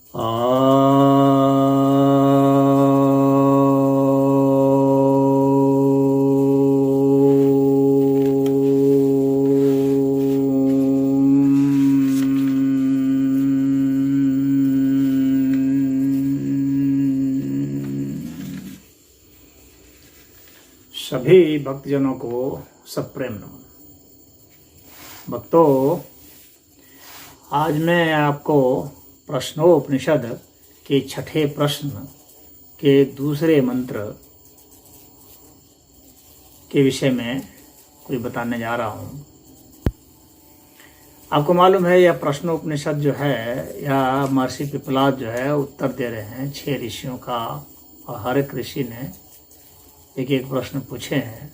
सभी भक्तजनों को सप्रेम नमन। भक्तों, आज मैं आपको प्रश्नोपनिषद के छठे प्रश्न के दूसरे मंत्र के विषय में कुछ बताने जा रहा हूँ। आपको मालूम है यह प्रश्नोपनिषद जो है, यह महर्षि पिपलाद जो है उत्तर दे रहे हैं 6 ऋषियों का, और हर एक ऋषि ने एक एक प्रश्न पूछे हैं।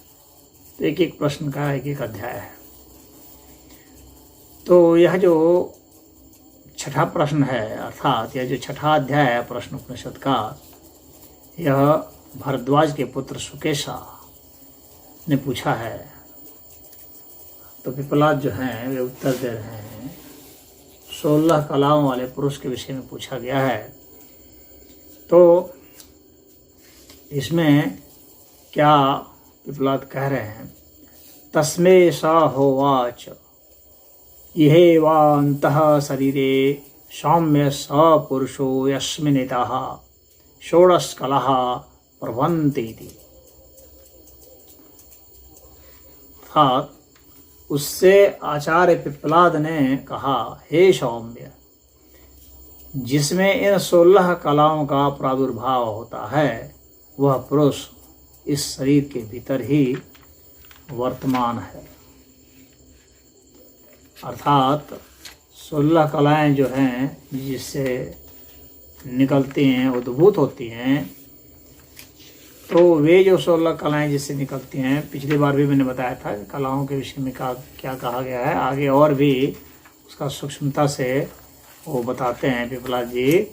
तो एक एक प्रश्न का एक एक अध्याय है। तो यह जो छठा प्रश्न है, अर्थात यह जो छठा अध्याय है प्रश्नोपनिषद का, यह भरद्वाज के पुत्र सुकेशा ने पूछा है। तो पिपलाद जो हैं वे उत्तर दे रहे हैं। 16 कलाओं वाले पुरुष के विषय में पूछा गया है। तो इसमें क्या पिपलाद कह रहे हैं? तस्मै स होवाच इहेवान्तः शरीरे सौम्य स पुरुषो यस्मिनितः षोडशकलाः प्रभवन्तीति। अर्थात उससे आचार्य पिपलाद ने कहा, हे सौम्य, जिसमें इन 16 कलाओं का प्रादुर्भाव होता है वह पुरुष इस शरीर के भीतर ही वर्तमान है। अर्थात 16 कलाएं जो हैं जिससे निकलती हैं, उद्भूत होती हैं, तो वे जो 16 कलाएं जिससे निकलती हैं, पिछली बार भी मैंने बताया था कि कलाओं के विषय में क्या कहा गया है। आगे और भी उसका सूक्ष्मता से वो बताते हैं पिपलाद जी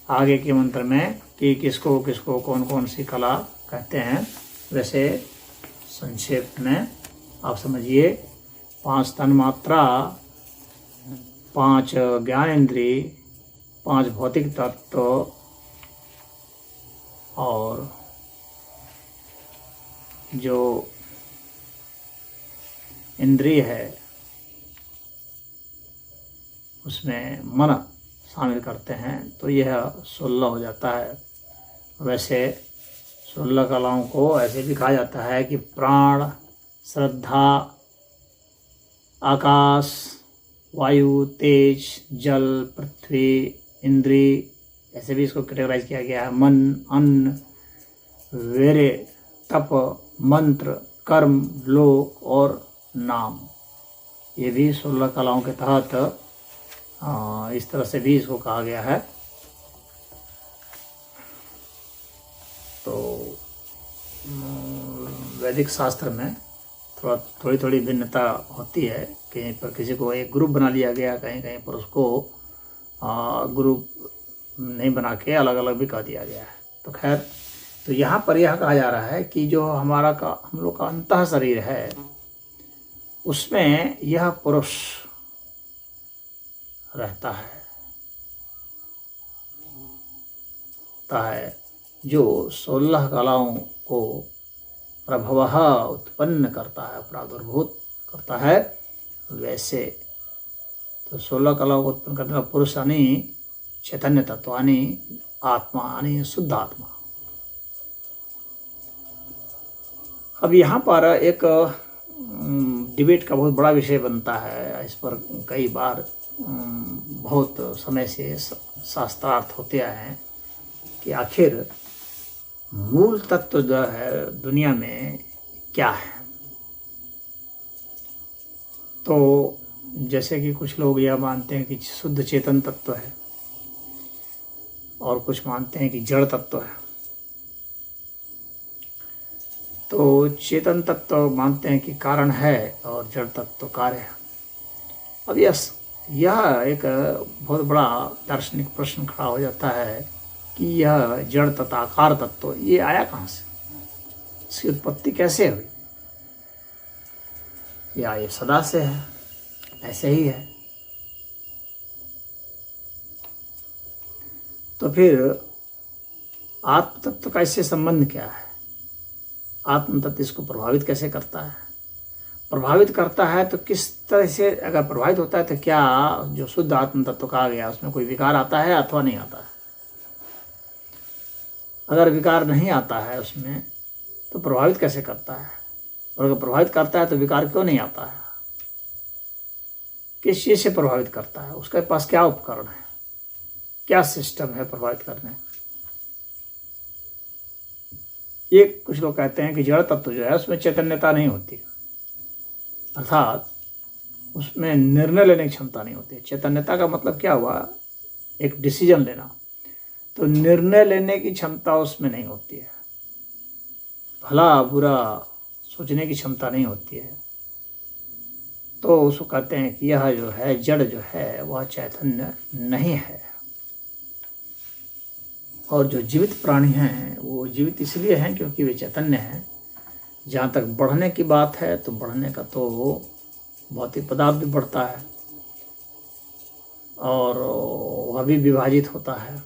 आगे के मंत्र में कि किसको किसको कौन कौन सी कला कहते हैं। वैसे संक्षेप में आप समझिए, 5 तन्मात्रा, 5 ज्ञानेंद्रिय, 5 भौतिक तत्व और जो इंद्रिय है उसमें मन शामिल करते हैं, तो यह 16 हो जाता है। वैसे 16 कलाओं को ऐसे भी कहा जाता है कि प्राण, श्रद्धा, आकाश, वायु, तेज, जल, पृथ्वी, इंद्री, ऐसे भी इसको कैटेगराइज किया गया है। मन, अन्न, वीर्य, तप, मंत्र, कर्म, लोक और नाम, ये भी 16 कलाओं के तहत इस तरह से भी इसको कहा गया है। तो वैदिक शास्त्र में थोड़ी थोड़ी भिन्नता होती है। कहीं पर किसी को एक ग्रुप बना लिया गया, कहीं कहीं पर उसको ग्रुप नहीं बना के अलग अलग भी कह दिया गया है। तो खैर, तो यहाँ पर यह कहा जा रहा है कि जो हम लोग का अंतः शरीर है उसमें यह पुरुष रहता है जो 16 कलाओं को प्रभवः उत्पन्न करता है, प्रादुर्भूत करता है। वैसे तो 16 कलाओं को उत्पन्न करने वाला पुरुष यानी चैतन्य तत्व, यानी आत्मा, यानी शुद्ध आत्मा। अब यहाँ पर एक डिबेट का बहुत बड़ा विषय बनता है। इस पर कई बार बहुत समय से शास्त्रार्थ होते आए हैं कि आखिर मूल तत्व जो है दुनिया में क्या है। तो जैसे कि कुछ लोग यह मानते हैं कि शुद्ध चेतन तत्व है, और कुछ मानते हैं कि जड़ तत्व है। तो चेतन तत्व मानते हैं कि कारण है और जड़ तत्व कार्य है। अब यह एक बहुत बड़ा दार्शनिक प्रश्न खड़ा हो जाता है कि यह जड़ तथा आकार तत्व ये आया कहाँ से, इसकी उत्पत्ति कैसे हुई, या ये सदा से है, ऐसे ही है। तो फिर आत्म तत्व का इससे संबंध क्या है? आत्म तत्व इसको प्रभावित कैसे करता है? प्रभावित करता है तो किस तरह से? अगर प्रभावित होता है तो क्या जो शुद्ध आत्म तत्व कहा गया उसमें कोई विकार आता है अथवा नहीं आता है? अगर विकार नहीं आता है उसमें तो प्रभावित कैसे करता है? और अगर प्रभावित करता है तो विकार क्यों नहीं आता है? किस चीज़ से प्रभावित करता है? उसके पास क्या उपकरण है, क्या सिस्टम है प्रभावित करने? ये कुछ लोग कहते हैं कि जड़ तत्व जो है उसमें चैतन्यता नहीं होती, अर्थात उसमें निर्णय लेने की क्षमता नहीं होती। चैतन्यता का मतलब क्या हुआ? एक डिसीजन लेना। तो निर्णय लेने की क्षमता उसमें नहीं होती है, भला बुरा सोचने की क्षमता नहीं होती है। तो उसको कहते हैं कि यह जो है जड़ जो है वह चैतन्य नहीं है। और जो जीवित प्राणी हैं वो जीवित इसलिए हैं क्योंकि वे चैतन्य हैं। जहाँ तक बढ़ने की बात है तो बढ़ने का तो भौतिक पदार्थ भी बढ़ता है और वह भी विभाजित होता है।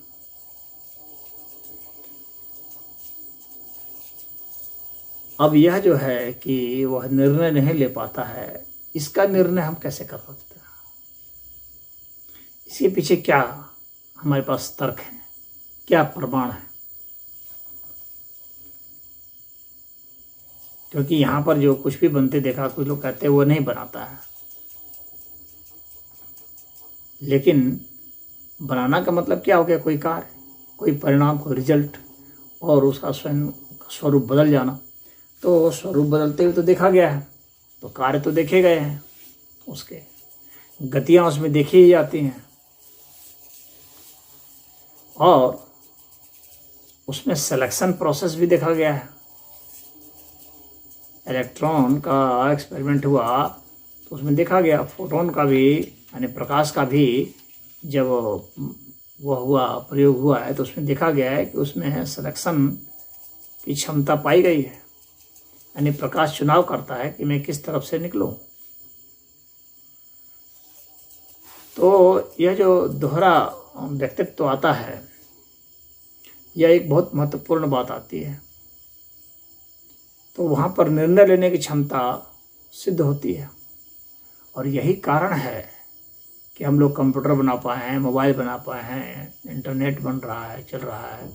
अब यह जो है कि वह निर्णय नहीं ले पाता है, इसका निर्णय हम कैसे कर सकते हैं? इसके पीछे क्या हमारे पास तर्क है, क्या प्रमाण है? क्योंकि यहाँ पर जो कुछ भी बनते देखा, कुछ लोग कहते हैं वो नहीं बनाता है, लेकिन बनाना का मतलब क्या हो गया? कोई कार्य, कोई परिणाम, कोई रिजल्ट, और उसका स्वयं स्वरूप बदल जाना। तो स्वरूप बदलते हुए तो देखा गया है, तो कार्य तो देखे गए हैं, उसके गतियाँ उसमें देखी ही जाती हैं, और उसमें सिलेक्शन प्रोसेस भी देखा गया है। इलेक्ट्रॉन का एक्सपेरिमेंट हुआ तो उसमें देखा गया, फोटोन का भी यानी प्रकाश का भी जब वह हुआ, प्रयोग हुआ है, तो उसमें देखा गया है कि उसमें सिलेक्शन की क्षमता पाई गई है। यानी प्रकाश चुनाव करता है कि मैं किस तरफ से निकलूं। तो यह जो दोहरा व्यक्तित्व आता है, यह एक बहुत महत्वपूर्ण बात आती है। तो वहाँ पर निर्णय लेने की क्षमता सिद्ध होती है, और यही कारण है कि हम लोग कंप्यूटर बना पाए हैं, मोबाइल बना पाए हैं, इंटरनेट बन रहा है, चल रहा है,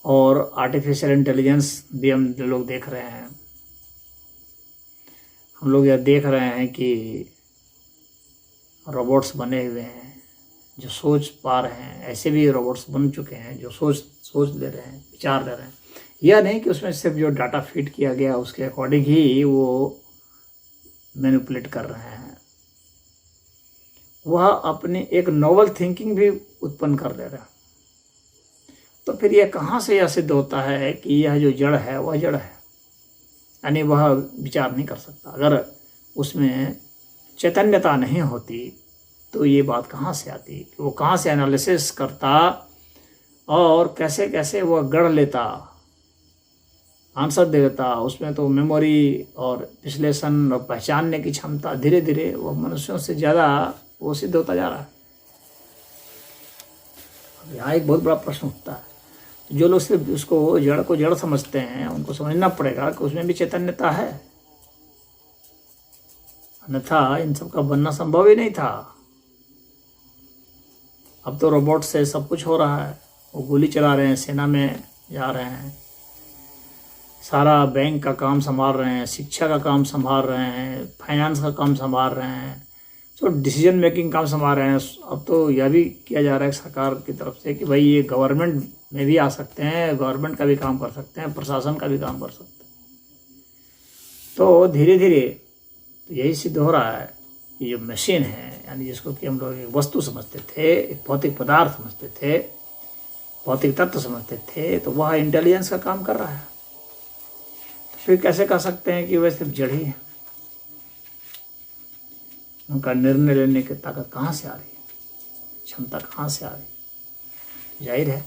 और आर्टिफिशियल इंटेलिजेंस भी हम लोग देख रहे हैं। हम लोग यह देख रहे हैं कि रोबोट्स बने हुए हैं जो सोच पा रहे हैं। ऐसे भी रोबोट्स बन चुके हैं जो सोच ले रहे हैं, विचार ले रहे हैं। यह नहीं कि उसमें सिर्फ जो डाटा फीड किया गया उसके अकॉर्डिंग ही वो मैनिपुलेट कर रहे हैं, वह अपनी एक नोवल थिंकिंग भी उत्पन्न कर ले रहे हैं। तो फिर यह कहाँ से यह सिद्ध होता है कि यह जो जड़ है वह जड़ है, यानी वह विचार नहीं कर सकता। अगर उसमें चैतन्यता नहीं होती तो ये बात कहाँ से आती कि वो कहाँ से एनालिसिस करता और कैसे कैसे वह गढ़ लेता, आंसर दे देता। उसमें तो मेमोरी और विश्लेषण और पहचानने की क्षमता धीरे धीरे वो मनुष्यों से ज़्यादा वो सिद्ध होता जा रहा है। अब यहाँ एक बहुत बड़ा प्रश्न उठता है, तो जो लोग सिर्फ उसको जड़ को जड़ समझते हैं उनको समझना पड़ेगा कि उसमें भी चैतन्यता है, अन्यथा इन सब का बनना संभव ही नहीं था। अब तो रोबोट से सब कुछ हो रहा है, वो गोली चला रहे हैं, सेना में जा रहे हैं, सारा बैंक का काम संभाल रहे हैं, शिक्षा का काम संभाल रहे हैं, फाइनेंस का काम संभाल रहे हैं, तो डिसीजन मेकिंग काम संभाल रहे हैं। अब तो यह भी किया जा रहा है सरकार की तरफ से कि भाई ये गवर्नमेंट में भी आ सकते हैं, गवर्नमेंट का भी काम कर सकते हैं, प्रशासन का भी काम कर सकते हैं। तो धीरे धीरे तो यही सिद्ध हो रहा है कि जो मशीन है, यानी जिसको कि हम लोग एक वस्तु समझते थे, एक भौतिक पदार्थ समझते थे, भौतिक तत्व समझते थे, तो वह इंटेलिजेंस का काम कर रहा है। तो फिर कैसे कह सकते हैं कि वह सिर्फ जड़ ही है? उनका निर्णय लेने की ताकत कहाँ से आ रही है, क्षमता कहाँ से आ रही है? जाहिर है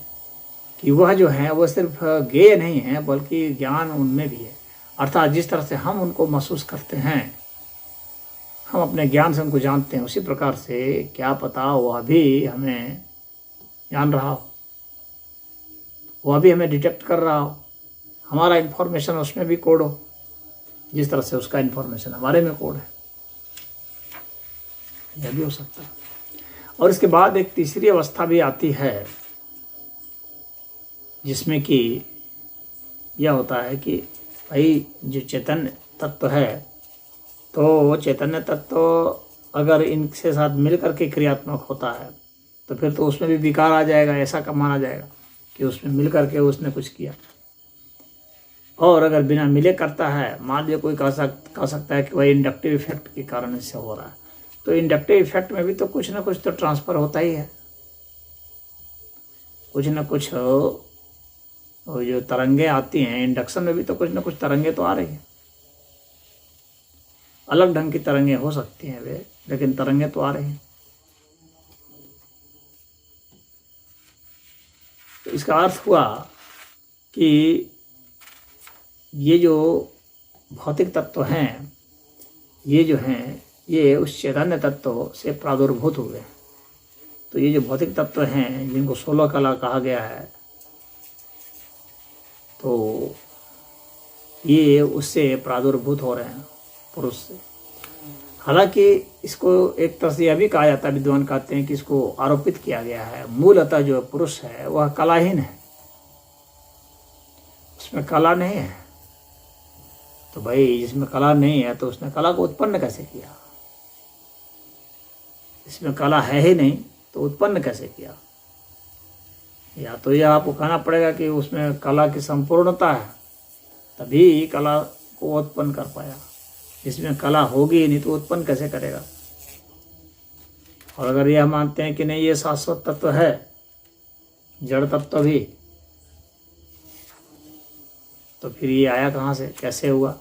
कि वह जो है वह सिर्फ ज्ञेय नहीं है बल्कि ज्ञान उनमें भी है। अर्थात जिस तरह से हम उनको महसूस करते हैं, हम अपने ज्ञान से उनको जानते हैं, उसी प्रकार से क्या पता वह भी हमें जान रहा हो, वह भी हमें डिटेक्ट कर रहा हो, हमारा इन्फॉर्मेशन उसमें भी कोड हो, जिस तरह से उसका इन्फॉर्मेशन हमारे में कोड है, यह भी हो सकता है। और इसके बाद एक तीसरी अवस्था भी आती है, जिसमें कि यह होता है कि भाई जो चैतन्य तत्व है, तो चैतन्य तत्व अगर इनके साथ मिल करके क्रियात्मक होता है तो फिर तो उसमें भी विकार आ जाएगा, ऐसा कब माना जाएगा कि उसमें मिल करके उसने कुछ किया। और अगर बिना मिले करता है, मान लीजिए कोई कह सकता है कि भाई इंडक्टिव इफेक्ट के कारण इससे हो रहा है, तो इंडक्टिव इफेक्ट में भी तो कुछ ना कुछ तो ट्रांसफ़र होता ही है, कुछ ना कुछ जो तरंगे आती हैं इंडक्शन में भी तो कुछ ना कुछ तरंगे तो आ रही हैं। अलग ढंग की तरंगे हो सकती हैं वे, लेकिन तरंगे तो आ रही हैं। तो इसका अर्थ हुआ कि ये जो भौतिक तत्व हैं, ये जो हैं, ये उस चैतन्य तत्व से प्रादुर्भूत हुए। तो ये जो भौतिक तत्व हैं, जिनको 16 कला कहा गया है, तो ये उससे प्रादुर्भूत हो रहे हैं, पुरुष से। हालांकि इसको एक तरह से यह भी कहा जाता है, विद्वान कहते हैं कि इसको आरोपित किया गया है, मूलतः जो पुरुष है वह कलाहीन है, उसमें कला नहीं है। तो भाई जिसमें कला नहीं है तो उसने कला को उत्पन्न कैसे किया? इसमें कला है ही नहीं तो उत्पन्न कैसे किया? या तो यह आपको कहना पड़ेगा कि उसमें कला की संपूर्णता है, तभी कला को उत्पन्न कर पाया। इसमें कला होगी नहीं तो उत्पन्न कैसे करेगा? और अगर यह मानते हैं कि नहीं ये शाश्वत तत्व है, जड़ तत्व भी, तो फिर ये आया कहाँ से, कैसे हुआ?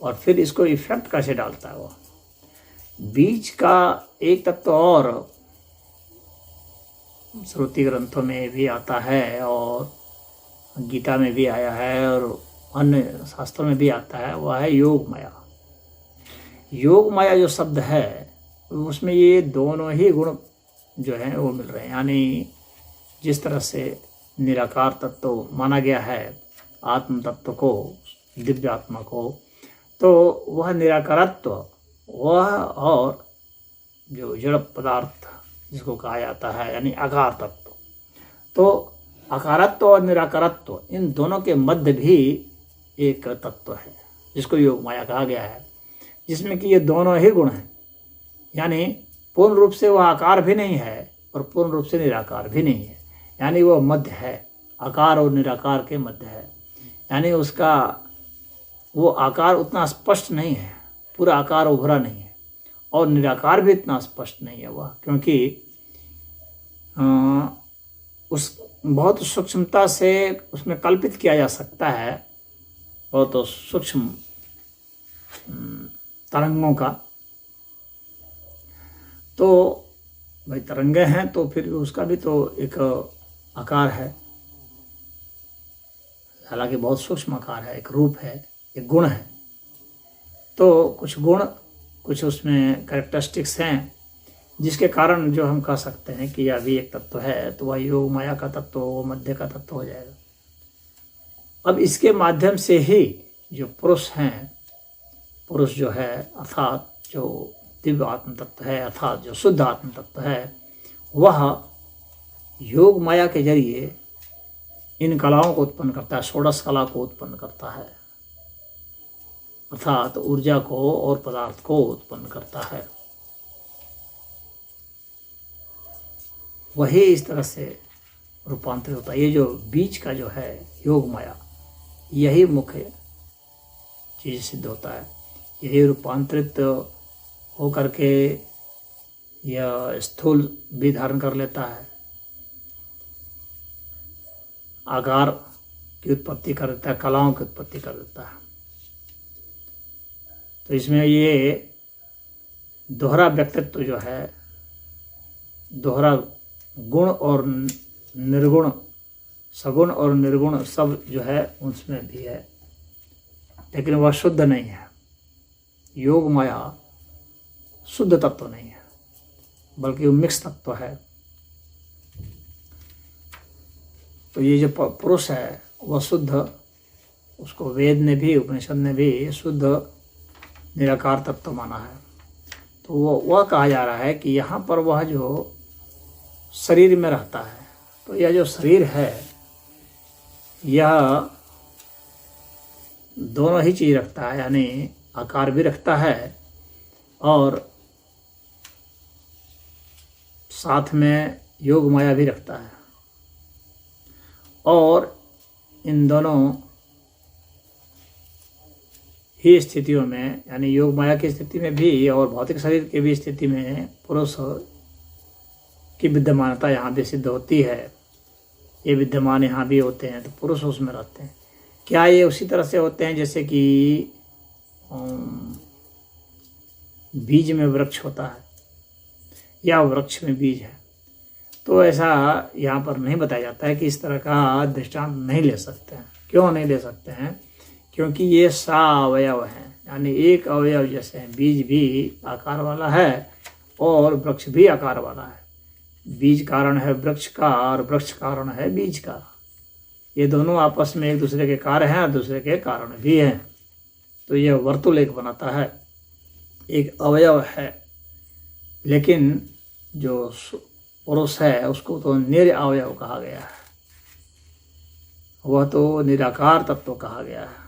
और फिर इसको इफेक्ट कैसे डालता है? वो बीज का एक तत्व और श्रुति ग्रंथों में भी आता है, और गीता में भी आया है, और अन्य शास्त्रों में भी आता है, वह है योग माया। योग माया जो शब्द है, उसमें ये दोनों ही गुण जो हैं वो मिल रहे हैं। यानी जिस तरह से निराकार तत्व माना गया है आत्म तत्व को, दिव्य आत्मा को, तो वह निराकारत्व, वह और जो जड़ पदार्थ जिसको कहा जाता है यानी आकार तत्व, तो आकारत्व और निराकारत्व, इन दोनों के मध्य भी एक तत्व है जिसको योग माया कहा गया है, जिसमें कि ये दोनों ही गुण हैं। यानी पूर्ण रूप से वह आकार भी नहीं है और पूर्ण रूप से निराकार भी नहीं है, यानी वह मध्य है, आकार और निराकार के मध्य है। यानी उसका वो आकार उतना स्पष्ट नहीं है, पूरा आकार उभरा नहीं है, और निराकार भी इतना स्पष्ट नहीं है वह, क्योंकि उस बहुत सूक्ष्मता से उसमें कल्पित किया जा सकता है, बहुत सूक्ष्म तरंगों का। तो भाई तरंगे हैं तो फिर उसका भी तो एक आकार है, हालांकि बहुत सूक्ष्म आकार है, एक रूप है, एक गुण है। तो कुछ गुण, कुछ उसमें कैरेक्टरिस्टिक्स हैं जिसके कारण जो हम कह सकते हैं कि यह भी एक तत्व है, तो वह योग माया का तत्व, वो मध्य का तत्व हो जाएगा। अब इसके माध्यम से ही जो पुरुष हैं, पुरुष जो है अर्थात जो दिव्य आत्म तत्व है, अर्थात जो शुद्ध आत्म तत्व है, वह योग माया के जरिए इन कलाओं को उत्पन्न करता है, षोडश कला को उत्पन्न करता है, अर्थात ऊर्जा को और पदार्थ को उत्पन्न करता है। वही इस तरह से रूपांतरित होता है। ये जो बीज का जो है योग माया, यही मुख्य चीज सिद्ध होता है। यही रूपांतरित हो करके यह स्थूल भी धारण कर लेता है, आकार की उत्पत्ति कर देता है, कलाओं की उत्पत्ति कर देता है। तो इसमें ये दोहरा व्यक्तित्व जो है, दोहरा गुण और निर्गुण, सगुण और निर्गुण सब जो है उसमें भी है, लेकिन वह शुद्ध नहीं है। योग माया शुद्ध तत्व नहीं है, बल्कि वो मिक्स तत्व है। तो ये जो पुरुष है वह शुद्ध, उसको वेद ने भी उपनिषद ने भी शुद्ध निराकार तत्व माना है। तो वह कहा जा रहा है कि यहाँ पर वह जो शरीर में रहता है, तो यह जो शरीर है यह दोनों ही चीज़ रखता है, यानी आकार भी रखता है और साथ में योग माया भी रखता है। और इन दोनों ही स्थितियों में, यानी योग माया की स्थिति में भी और भौतिक शरीर की भी स्थिति में पुरुष की विद्यमानता यहाँ भी सिद्ध होती है। ये विद्यमान यहाँ भी होते हैं, तो पुरुष उसमें रहते हैं। क्या ये उसी तरह से होते हैं जैसे कि बीज में वृक्ष होता है या वृक्ष में बीज है? तो ऐसा यहाँ पर नहीं बताया जाता है कि इस तरह का दृष्टांत नहीं ले सकते हैं। क्यों नहीं ले सकते हैं? क्योंकि ये सावयव है, यानी एक अवयव जैसे हैं। बीज भी आकार वाला है और वृक्ष भी आकार वाला है। बीज कारण है वृक्ष का और वृक्ष कारण है बीज का। ये दोनों आपस में एक दूसरे के कार्य हैं और दूसरे के कारण भी हैं। तो यह वर्तुल एक बनाता है, एक अवयव है। लेकिन जो पुरुष है उसको तो निरअवयव कहा गया है, वह तो निराकार तत्व कहा गया है।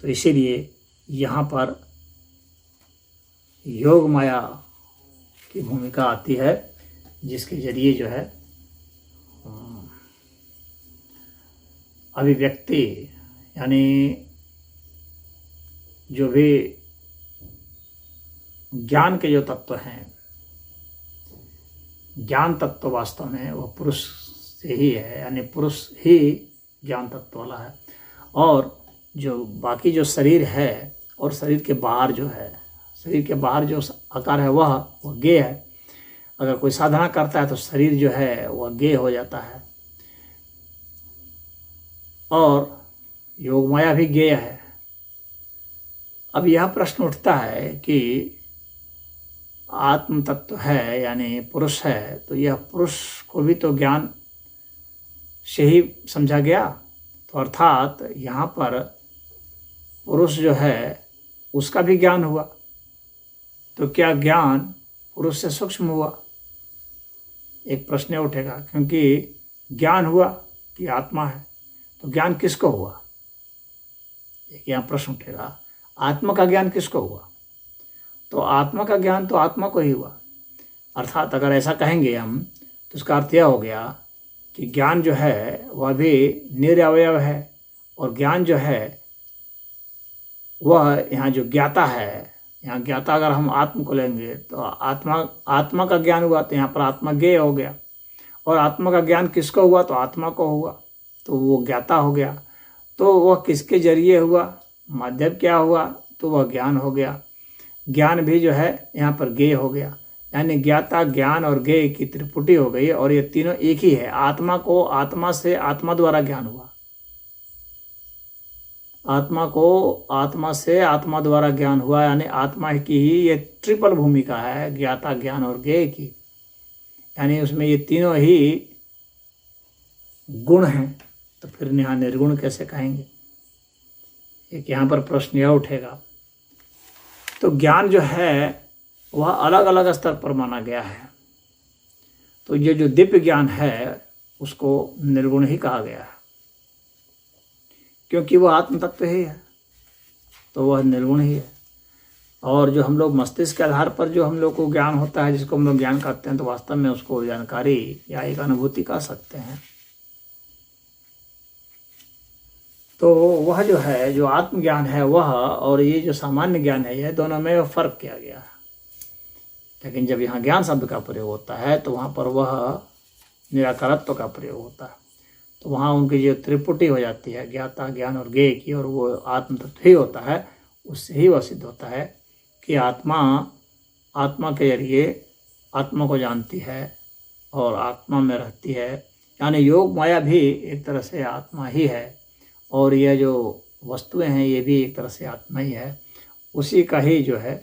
तो इसीलिए यहाँ पर योग माया की भूमिका आती है, जिसके जरिए जो है अभिव्यक्ति, यानी जो भी ज्ञान के जो तत्व हैं, ज्ञान तत्व वास्तव में वह पुरुष से ही है, यानी पुरुष ही ज्ञान तत्व वाला है। और जो बाकी जो शरीर है और शरीर के बाहर जो है, शरीर के बाहर जो आकार है वह ज्ञेय है। अगर कोई साधना करता है तो शरीर जो है वह ज्ञेय हो जाता है। और योग माया भी ज्ञेय है। अब यह प्रश्न उठता है कि आत्म तत्व है यानी पुरुष है, तो यह पुरुष को भी तो ज्ञान से ही समझा गया। तो अर्थात यहाँ पर पुरुष जो है उसका भी ज्ञान हुआ। तो क्या ज्ञान पुरुष से सूक्ष्म हुआ? एक प्रश्न उठेगा, क्योंकि ज्ञान हुआ कि आत्मा है, तो ज्ञान किसको हुआ? एक यहाँ प्रश्न उठेगा, आत्मा का ज्ञान किसको हुआ? तो आत्मा का ज्ञान तो आत्मा को ही हुआ। अर्थात अगर ऐसा कहेंगे हम तो उसका अर्थ यह हो गया कि ज्ञान जो है वह भी निरअवयव है, और ज्ञान जो है वह यहाँ जो ज्ञाता है, यहाँ ज्ञाता अगर हम आत्मा को लेंगे तो आत्मा का ज्ञान हुआ, तो यहाँ पर आत्मा ज्ञेय हो गया। और आत्मा का ज्ञान किसको हुआ? तो आत्मा को हुआ, तो वो ज्ञाता हो गया। तो वह किसके जरिए हुआ? माध्यम क्या हुआ? तो वह ज्ञान हो गया। ज्ञान भी जो है यहाँ पर ज्ञेय हो गया, यानी ज्ञाता, ज्ञान और ज्ञेय की त्रिपुटी हो गई। और ये तीनों एक ही है। आत्मा को आत्मा से आत्मा द्वारा ज्ञान हुआ, आत्मा को आत्मा से आत्मा द्वारा ज्ञान हुआ, यानी आत्मा की ही ये ट्रिपल भूमिका है, ज्ञाता, ज्ञान और ज्ञेय की। यानी उसमें ये तीनों ही गुण हैं। तो फिर यहाँ निर्गुण कैसे कहेंगे? एक यहाँ पर प्रश्न यह उठेगा। तो ज्ञान जो है वह अलग अलग स्तर पर माना गया है। तो ये जो दिव्य ज्ञान है उसको निर्गुण ही कहा गया है, क्योंकि वह आत्म तत्व ही है, तो वह निर्गुण ही है। और जो हम लोग मस्तिष्क के आधार पर जो हम लोग को ज्ञान होता है, जिसको हम लोग ज्ञान कहते हैं, तो वास्तव में उसको जानकारी या एक अनुभूति कह सकते हैं। तो वह जो है, जो आत्मज्ञान है वह, और ये जो सामान्य ज्ञान है, यह दोनों में फर्क किया गया है। लेकिन जब यहाँ ज्ञान शब्द का प्रयोग होता है तो वहाँ पर वह निराकारत्व का प्रयोग होता है। तो वहाँ उनकी जो त्रिपुटी हो जाती है, ज्ञाता, ज्ञान और ज्ञेय की, और वो आत्म तत्व ही होता है। उससे ही वह सिद्ध होता है कि आत्मा के जरिए आत्मा को जानती है और आत्मा में रहती है। यानी योग माया भी एक तरह से आत्मा ही है, और यह जो वस्तुएं हैं ये भी एक तरह से आत्मा ही है। उसी का ही जो है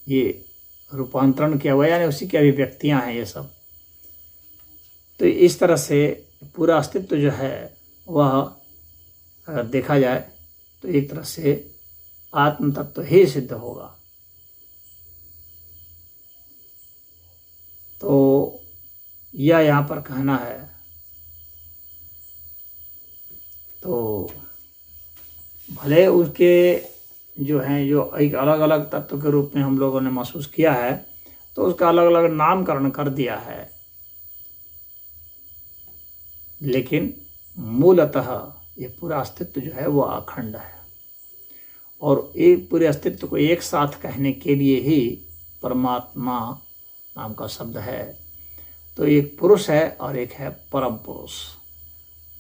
ये रूपांतरण किया हुआ है, यानी उसी की अभिव्यक्तियाँ हैं ये सब। तो इस तरह से पूरा अस्तित्व जो है वह अगर देखा जाए तो एक तरह से आत्म तत्व ही सिद्ध होगा। तो यह यहाँ पर कहना है। तो भले उसके जो हैं जो एक अलग अलग तत्व के रूप में हम लोगों ने महसूस किया है, तो उसका अलग अलग नामकरण कर दिया है, लेकिन मूलतः ये पूरा अस्तित्व जो है वो अखंड है। और एक पूरे अस्तित्व को एक साथ कहने के लिए ही परमात्मा नाम का शब्द है। तो एक पुरुष है और एक है परम पुरुष।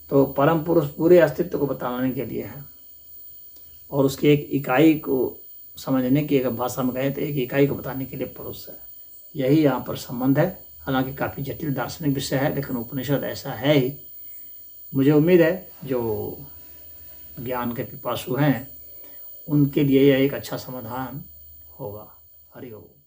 तो परम पुरुष पूरे अस्तित्व को बताने के लिए है, और उसकी एक इकाई को समझने की, अगर भाषा में कहें तो एक इकाई को बताने के लिए पुरुष है। यही यहाँ पर संबंध है। हालांकि काफ़ी जटिल दार्शनिक विषय है, लेकिन उपनिषद ऐसा है ही। मुझे उम्मीद है जो ज्ञान के पिपासु हैं उनके लिए यह एक अच्छा समाधान होगा। हरि ओम।